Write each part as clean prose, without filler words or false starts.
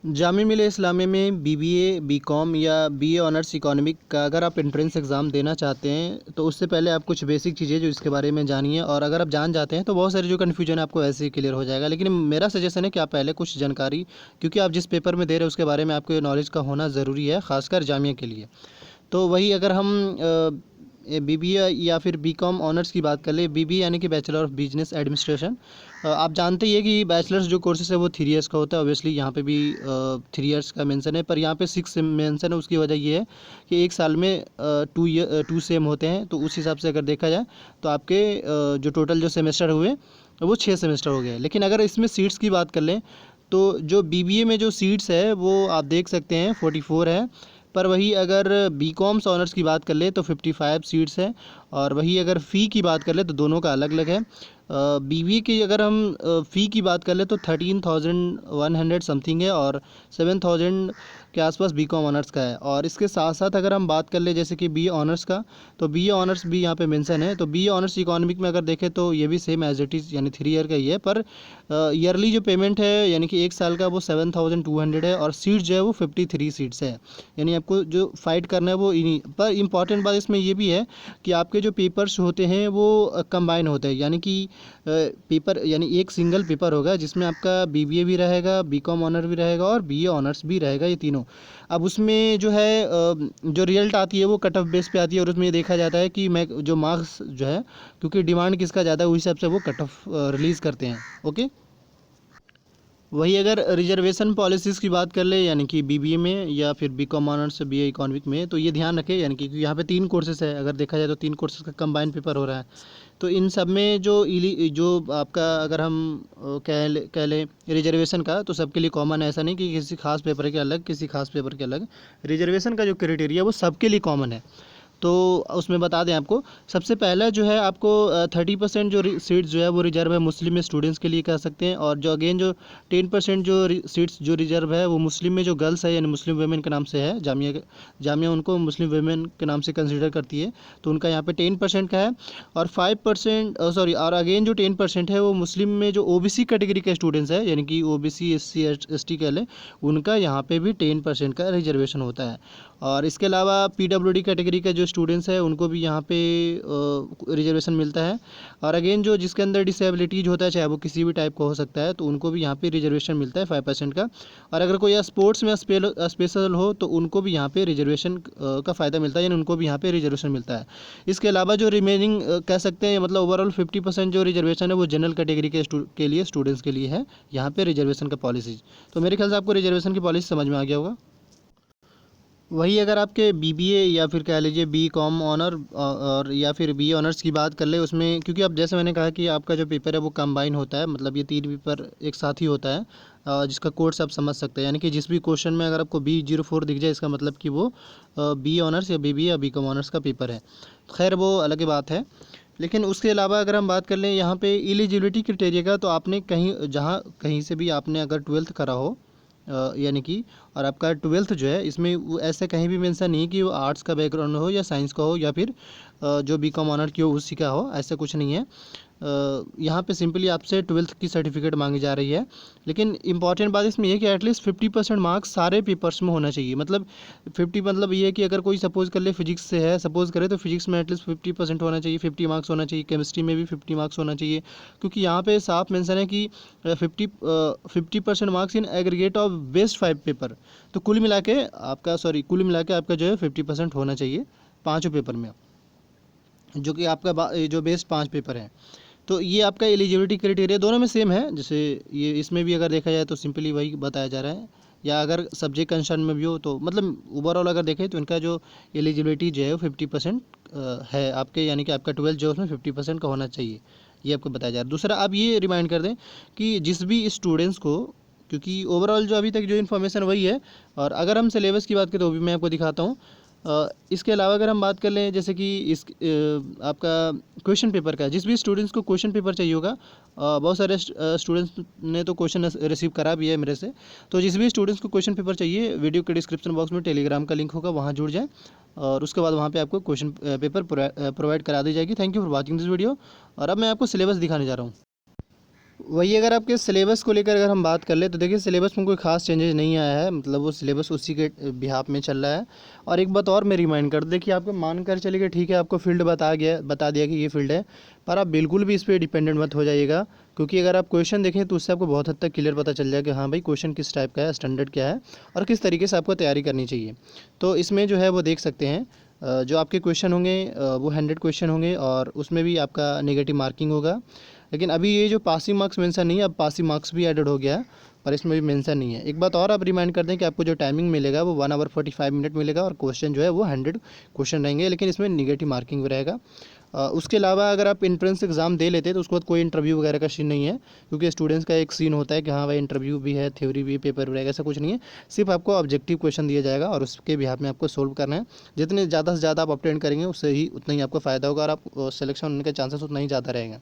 जामिया मिलिया इस्लामिया में BBA, BCom या BA honours economic का अगर आप एंट्रेंस एग्ज़ाम देना चाहते हैं तो उससे पहले आप कुछ बेसिक चीज़ें जो इसके बारे में जानिए, और अगर आप जान जाते हैं तो बहुत सारी जो कन्फ्यूजन है आपको ऐसे ही क्लियर हो जाएगा। लेकिन मेरा सजेशन है कि आप पहले कुछ जानकारी, क्योंकि आप जिस पेपर में दे रहे हो उसके बारे में आपको नॉलेज का होना ज़रूरी है, खासकर जामिया के लिए। तो वही अगर हम बीबीए या फिर बीकॉम ऑनर्स की बात कर ले, बीबीए यानी कि बैचलर ऑफ बिजनेस एडमिनिस्ट्रेशन। आप जानते ही है कि बैचलर्स जो कोर्सेज है वो 3 इयर्स का होता है। ऑब्वियसली यहाँ पे भी 3 इयर्स का मेंशन है, पर यहाँ पे 6 मेंशन है। उसकी वजह ये है कि एक साल में 2 सेम होते हैं, तो उस हिसाब से अगर देखा जाए तो आपके जो टोटल जो सेमेस्टर हुए वो 6 सेमेस्टर हो गए। लेकिन अगर इसमें सीट्स की बात कर लें तो जो बीबीए में जो सीट्स है वो आप देख सकते हैं 44 है। पर वही अगर बीकॉम्स ऑनर्स की बात कर ले तो 55 सीट्स है। और वही अगर फ़ी की बात कर ले तो दोनों का अलग अलग है। बीबीए की अगर हम फ़ी की बात कर ले तो 13,100 समथिंग है, और 7,000 के आसपास बीकॉम ऑनर्स का है। और इसके साथ साथ अगर हम बात कर ले जैसे कि बीए ऑनर्स का, तो बीए ऑनर्स भी यहाँ पे मेंशन है। तो बीए ऑनर्स इकोनॉमिक में अगर देखें तो ये भी सेम एज इट इज़ यानी 3 ईयर का ही है, पर ईयरली जो पेमेंट है यानी कि एक साल का वो 7,200 है, और सीट्स जो है वो 53 सीट्स है। यानी आपको जो फाइट करना है वो इन्हीं पर। इम्पॉर्टेंट बात इसमें ये भी है कि आपके जो पेपर्स होते हैं वो कंबाइन होते हैं, यानी कि पेपर यानी एक सिंगल पेपर होगा जिसमें आपका बीबीए भी रहेगा, बीकॉम ऑनर भी रहेगा और बीए ऑनर्स भी रहेगा, ये तीनों। अब उसमें जो है जो रिजल्ट आती है वो कट ऑफ बेस पे आती है, और उसमें ये देखा जाता है कि मैं जो मार्क्स जो है, क्योंकि डिमांड किसका ज़्यादा है उस हिसाब से वो कट ऑफ रिलीज़ करते हैं। ओके। वही अगर रिजर्वेशन पॉलिसीज़ की बात कर ले यानी कि बीबीए में या फिर बीकॉम ऑनर्स बीए इकोनॉमिक में, तो ये ध्यान रखें यानी कि यहाँ पे 3 कोर्सेज है, अगर देखा जाए तो 3 कोर्सेज का कंबाइंड पेपर हो रहा है। तो इन सब में जो आपका अगर हम कह लें रिजर्वेशन का, तो सबके लिए कॉमन है। ऐसा नहीं कि किसी खास पेपर के अलग, किसी खास पेपर के अलग। रिजर्वेशन का जो क्राइटेरिया वो सबके लिए कॉमन है। तो उसमें बता दें आपको, सबसे पहला जो है आपको 30% जो सीट्स जो है वो रिजर्व है मुस्लिम स्टूडेंट्स के लिए कह सकते हैं। और जो अगेन जो 10% जो सीट्स जो रिजर्व है वो मुस्लिम में जो गर्ल्स है यानी मुस्लिम वेमेन के नाम से है। जामिया उनको मुस्लिम वेमेन के नाम से कंसिडर करती है, तो उनका यहाँ पे 10% का है। और 5% सॉरी, और अगेन जो 10% है वो मुस्लिम में जो ओबीसी कैटेगरी के स्टूडेंट्स है यानी कि ओबीसी एससी एसटी कह लें, उनका यहाँ पे भी 10% का रिजर्वेशन होता है। और इसके अलावा पीडब्ल्यूडी कैटेगरी के जो स्टूडेंट्स हैं उनको भी यहाँ पे रिजर्वेशन मिलता है। और अगेन जो जिसके अंदर डिसेबिलिटीज होता है, चाहे वो किसी भी टाइप का हो सकता है, तो उनको भी यहाँ पे रिजर्वेशन मिलता है 5% का। और अगर कोई स्पोर्ट्स में स्पेशल हो तो उनको भी यहाँ पे रिजर्वेशन का फ़ायदा मिलता है, यानी उनको भी यहाँ पे रिजर्वेशन मिलता है। इसके अलावा जो रिमेनिंग कह सकते हैं मतलब ओवरऑल 50% जो रिजर्वेशन है वो जनरल कैटेगरी के लिए स्टूडेंट्स के लिए है यहाँ पे रिजर्वेशन का पॉलिसीज। तो मेरे ख्याल से आपको रिजर्वेशन की पॉलिसी समझ में आ गया होगा। वही अगर आपके बीबीए या फिर कह लीजिए बीकॉम ऑनर और या फिर बीए ऑनर्स की बात कर ले उसमें, क्योंकि अब जैसे मैंने कहा कि आपका जो पेपर है वो कंबाइन होता है, मतलब ये 3 पेपर एक साथ ही होता है, जिसका कोर्स आप समझ सकते हैं। यानी कि जिस भी क्वेश्चन में अगर आपको B04 दिख जाए इसका मतलब कि वो बी ऑनर्स या बीबीए या बीकॉम ऑनर्स का पेपर है। खैर वो अलग ही बात है। लेकिन उसके अलावा अगर हम बात कर लें यहाँ पे एलिजिबिलिटी क्राइटेरिया का, तो आपने कहीं से भी आपने अगर 12th करा हो यानी कि, और आपका 12th जो है इसमें वो ऐसे कहीं भी मेंशन नहीं कि वो आर्ट्स का बैकग्राउंड हो या साइंस का हो या फिर जो बीकॉम ऑनर की हो उसी का हो, ऐसा कुछ नहीं है। यहाँ पे सिंपली आपसे 12th की सर्टिफिकेट मांगी जा रही है। लेकिन इंपॉर्टेंट बात इसमें ये कि एटलीस्ट 50% मार्क्स सारे पेपर्स में होना चाहिए। मतलब 50 मतलब ये है कि अगर कोई सपोज़ कर ले फिजिक्स से है, सपोज़ करे तो फिजिक्स में एटलीस्ट 50% होना चाहिए, 50 मार्क्स होना चाहिए। केमिस्ट्री में भी 50 मार्क्स होना चाहिए, क्योंकि यहाँ पे साफ मेंशन है कि 50% marks in aggregate of best 5 paper. तो कुल मिला के आपका जो है 50% होना चाहिए पाँचों पेपर में, जो कि आपका जो बेस्ट 5 पेपर हैं। तो ये आपका एलिजिबिलिटी क्राइटेरिया दोनों में सेम है। जैसे ये इसमें भी अगर देखा जाए तो सिंपली वही बताया जा रहा है, या अगर सब्जेक्ट कंसर्न में भी हो तो मतलब ओवरऑल अगर देखें तो इनका जो एलिजिबिलिटी जो है वो 50% है आपके, यानी कि आपका 12 जो है उसमें 50% का होना चाहिए, ये आपको बताया जा रहा है। दूसरा आप ये रिमाइंड कर दें कि जिस भी स्टूडेंट्स को, क्योंकि ओवरऑल जो अभी तक जो इन्फॉर्मेशन वही है, और अगर हम सिलेबस की बात करें तो भी मैं आपको दिखाता हूँ। इसके अलावा अगर हम बात कर लें जैसे कि आपका क्वेश्चन पेपर का, जिस भी स्टूडेंट्स को क्वेश्चन पेपर चाहिए होगा, बहुत सारे स्टूडेंट्स ने तो क्वेश्चन रिसीव करा भी है मेरे से। तो जिस भी स्टूडेंट्स को क्वेश्चन पेपर चाहिए, वीडियो के डिस्क्रिप्शन बॉक्स में टेलीग्राम का लिंक होगा, वहाँ जुड़ जाए और उसके बाद वहाँ पे आपको क्वेश्चन पेपर प्रोवाइड करा दी जाएगी। Thank you for watching this video. और अब मैं आपको सिलेबस दिखाने जा रहा हूँ। वही अगर आपके सिलेबस को लेकर अगर हम बात कर ले तो देखिए सिलेबस में कोई खास चेंजेस नहीं आया है, मतलब वो सिलेबस उसी के बिहाफ में चल रहा है। और एक बात और मैं रिमाइंड कर दूं, देखिए आपको मान कर चलिए ठीक है आपको फील्ड बता दिया कि ये फील्ड है, पर आप बिल्कुल भी इस पर डिपेंडेंट मत हो जाइएगा, क्योंकि अगर आप क्वेश्चन देखें तो उससे आपको बहुत हद तक क्लियर पता चल जाएगा कि हाँ भाई क्वेश्चन किस टाइप का है, स्टैंडर्ड क्या है और किस तरीके से आपको तैयारी करनी चाहिए। तो इसमें जो है वो देख सकते हैं जो आपके क्वेश्चन होंगे वो 100 क्वेश्चन होंगे और उसमें भी आपका नेगेटिव मार्किंग होगा। लेकिन अभी ये जो पासिंग मार्क्स मेंशन नहीं है, अब पासिंग मार्क्स भी ऐडेड हो गया है, पर इसमें भी मेंशन नहीं है। एक बात और आप रिमाइंड कर दें कि आपको जो टाइमिंग मिलेगा वो 1 आवर 45 मिनट मिलेगा और क्वेश्चन जो है वो 100 क्वेश्चन रहेंगे, लेकिन इसमें निगेटिव मार्किंग भी रहेगा। उसके अलावा अगर आप एंट्रेंस एग्ज़ाम दे लेते तो उसके बाद कोई इंटरव्यू वगैरह का सीन नहीं है, क्योंकि स्टूडेंट्स का एक सीन होता है कि हाँ भाई इंटरव्यू भी है, थ्योरी भी, पेपर भी रहेगा, ऐसा कुछ नहीं है। सिर्फ आपको ऑब्जेक्टिव क्वेश्चन दिया जाएगा और उसके बिहाफ में आपको सोल्व करना है। जितने ज़्यादा से ज़्यादा आप अटेंड करेंगे उससे ही उतना ही आपको फ़ायदा होगा और आप सिलेक्शन होने के चांसेस उतना ही ज़्यादा रहेगा।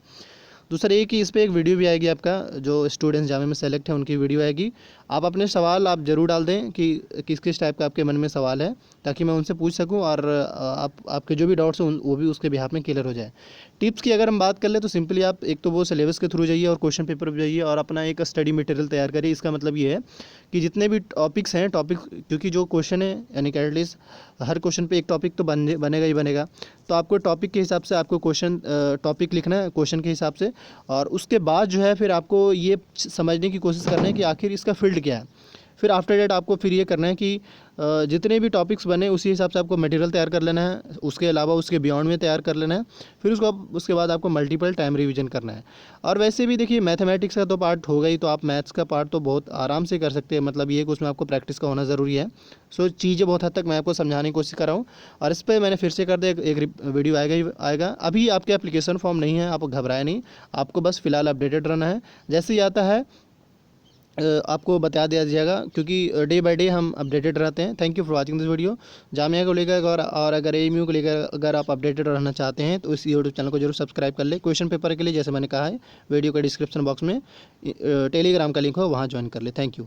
दूसरा ये कि इस पे एक वीडियो भी आएगी, आपका जो स्टूडेंट्स जामे में सेलेक्ट है उनकी वीडियो आएगी। आप अपने सवाल आप ज़रूर डाल दें कि किस किस टाइप का आपके मन में सवाल है, ताकि मैं उनसे पूछ सकूं और आपके जो भी डाउट्स हैं वो भी उसके बिहाफ में क्लियर हो जाए। टिप्स की अगर हम बात कर ले तो सिंपली आप एक तो वो सिलेबस के थ्रू जाइए और क्वेश्चन पेपर पर जाइए और अपना एक स्टडी मटेरियल तैयार करिए। इसका मतलब ये है कि जितने भी टॉपिक्स हैं क्योंकि जो क्वेश्चन है यानी कि एटलीस्ट हर क्वेश्चन पे एक टॉपिक तो बनेगा ही बनेगा, तो आपको टॉपिक के हिसाब से आपको टॉपिक लिखना है क्वेश्चन के हिसाब से, और उसके बाद जो है फिर आपको ये समझने की कोशिश करना है कि आखिर इसका फील्ड क्या है। फिर आफ्टर डेट आपको फिर ये करना है कि जितने भी टॉपिक्स बने उसी हिसाब से आपको मटेरियल तैयार कर लेना है, उसके अलावा उसके बियॉन्ड में तैयार कर लेना है। फिर उसके बाद आपको मल्टीपल टाइम रिवीजन करना है। और वैसे भी देखिए मैथमेटिक्स का तो पार्ट होगा ही, तो आप मैथ्स का पार्ट तो बहुत आराम से कर सकते हैं, मतलब ये कि उसमें आपको प्रैक्टिस का होना ज़रूरी है। सो चीज़ें बहुत हद तक मैं आपको समझाने की कोशिश कर रहा हूँ। और इस पर मैंने फिर से कर दिया, एक वीडियो आएगा ही आएगा। अभी आपके एप्लीकेशन फॉर्म नहीं है, आप घबराए नहीं, आपको बस फिलहाल अपडेटेड रहना है। जैसे ही आता है आपको बता दिया जाएगा, क्योंकि डे बाय डे हम अपडेटेड रहते हैं। Thank you for watching this video. Jamia को लेकर और अगर एएमयू को लेकर अगर आप अपडेटेड रहना चाहते हैं तो इस यूट्यूब चैनल को जरूर सब्सक्राइब कर ले। क्वेश्चन पेपर के लिए जैसे मैंने कहा है वीडियो के डिस्क्रिप्शन बॉक्स में टेलीग्राम का लिंक हो, वहाँ ज्वाइन कर ले। Thank you.